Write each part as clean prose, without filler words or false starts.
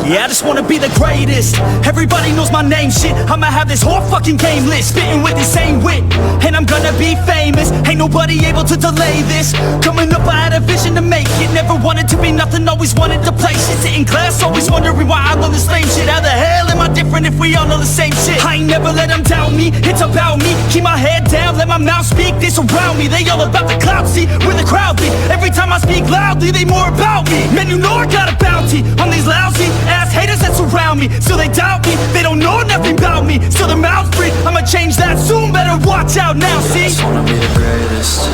Yeah, I just wanna be the greatest. Everybody knows my name, shit. I'ma have this whole fucking game list, spitting with the same wit, and I'm gonna be famous. Ain't nobody able to delay this. Coming up, I had a vision to make it. Never wanted to be nothing, always wanted to play shit. Sit in class, always wondering why I love the same shit. How the hell am I different if we all know the same shit? I ain't never let them doubt me, it's about me. Keep my head down, let my mouth speak. They surround me, they all about the clout. See, where the crowd be. Every time I speak loudly, they more about me. Man, you know I got a bounty on these lousy ass haters that surround me. Still they doubt me, they don't know nothing about me. Still their mouths free, I'ma change that soon. Better watch out now, see? I just wanna be the greatest,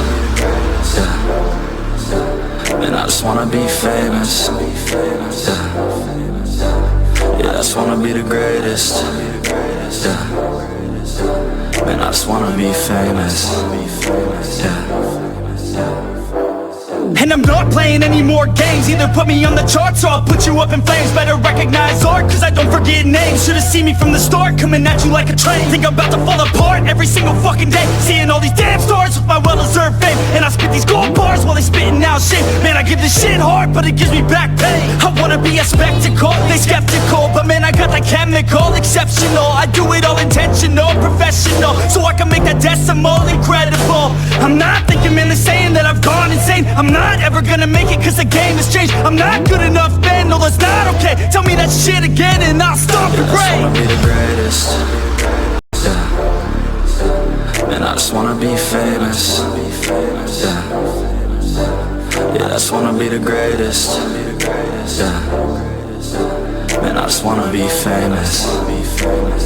yeah. Man, I just wanna be famous, yeah. I just wanna be the greatest, yeah. Man, I just wanna be famous, yeah. And I'm not playing any more games. Either put me on the charts or I'll put you up in flames. Better recognize art, cause I don't forget names. Should've seen me from the start, coming at you like a train. Think I'm about to fall apart every single fucking day. Seeing all these damn stars with my well-deserved fame. And I spit these gold bars while they spitting out shit. Man, I give this shit hard, but it gives me back pain. I wanna be a spectacle, they skeptical, but man, I got the chemical, exceptional. I do it all intentional, professional, so I can make that decimal incredible. I'm not thinking, man, they're saying that I've gone insane. I'm not ever gonna make it cause the game has changed. I'm not good enough, man, no that's not okay. Tell me that shit again and I'll stop and pray. I just wanna be the greatest, yeah. Man, I just wanna be famous, yeah. I just wanna be the greatest, yeah. Man, I just wanna be famous, yeah.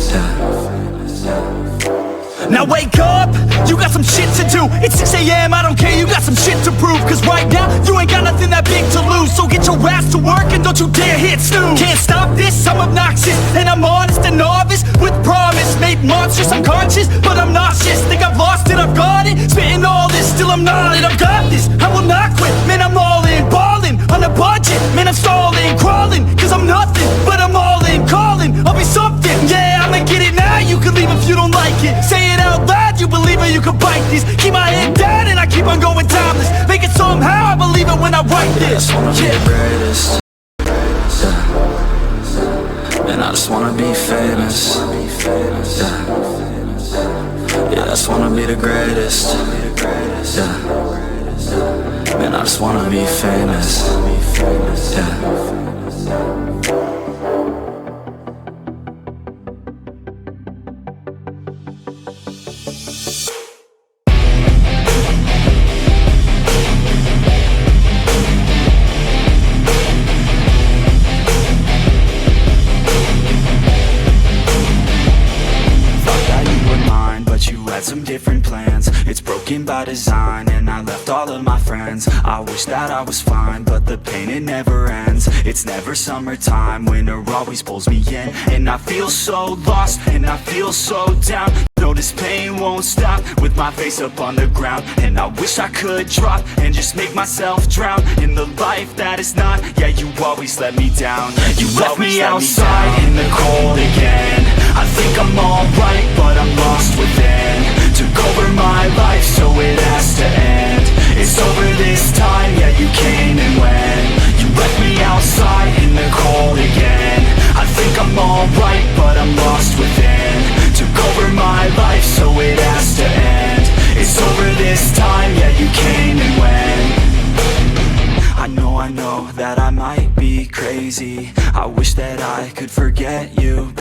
Now wake up, you got some shit to do. It's 6 AM, I don't care, you got some shit to prove. Cause right now, you ain't got nothing that big to lose. So get your ass to work and don't you dare hit snooze. Can't stop this, I'm obnoxious, and I'm honest and novice. With promise, made monstrous, I'm conscious, but I'm nauseous. Think I've lost it, I've got it. Spitting all this, still I'm not it, I've got this. I will not quit, man, I'm all in. Ballin', on a budget, man, I'm stalling. Crawling, cause I'm nothing, but I'm all in. Calling, I'll be something, yeah, I'ma get it now. You can leave if you don't like it. Say it out loud, you believe it, you can bite this. Keep my head down and I keep on going timeless. Make it somehow, I believe it when I write this. I just wanna be the greatest, yeah. Man, I just wanna be famous, yeah. I just wanna be the greatest, yeah. Man, I just wanna be famous, yeah. Some different plans, it's broken by design, and I left all of my friends. I wish that I was fine, but the pain, it never ends. It's never summertime, winter always pulls me in, and I feel so lost, and I feel so down. No, this pain won't stop, with my face up on the ground. And I wish I could drop, and just make myself drown in the life that is not. Yeah, you always let me down. You left me outside in the cold again. I think I'm alright, but I'm lost within. Took over my life, so it has to end. It's over this time, yeah, you came and went. You left me outside in the cold again. I think I'm alright, but I'm lost within. Took over my life, so it has to end. It's over this time, yeah, you came and went. I know that I might be crazy. I wish that I could forget you.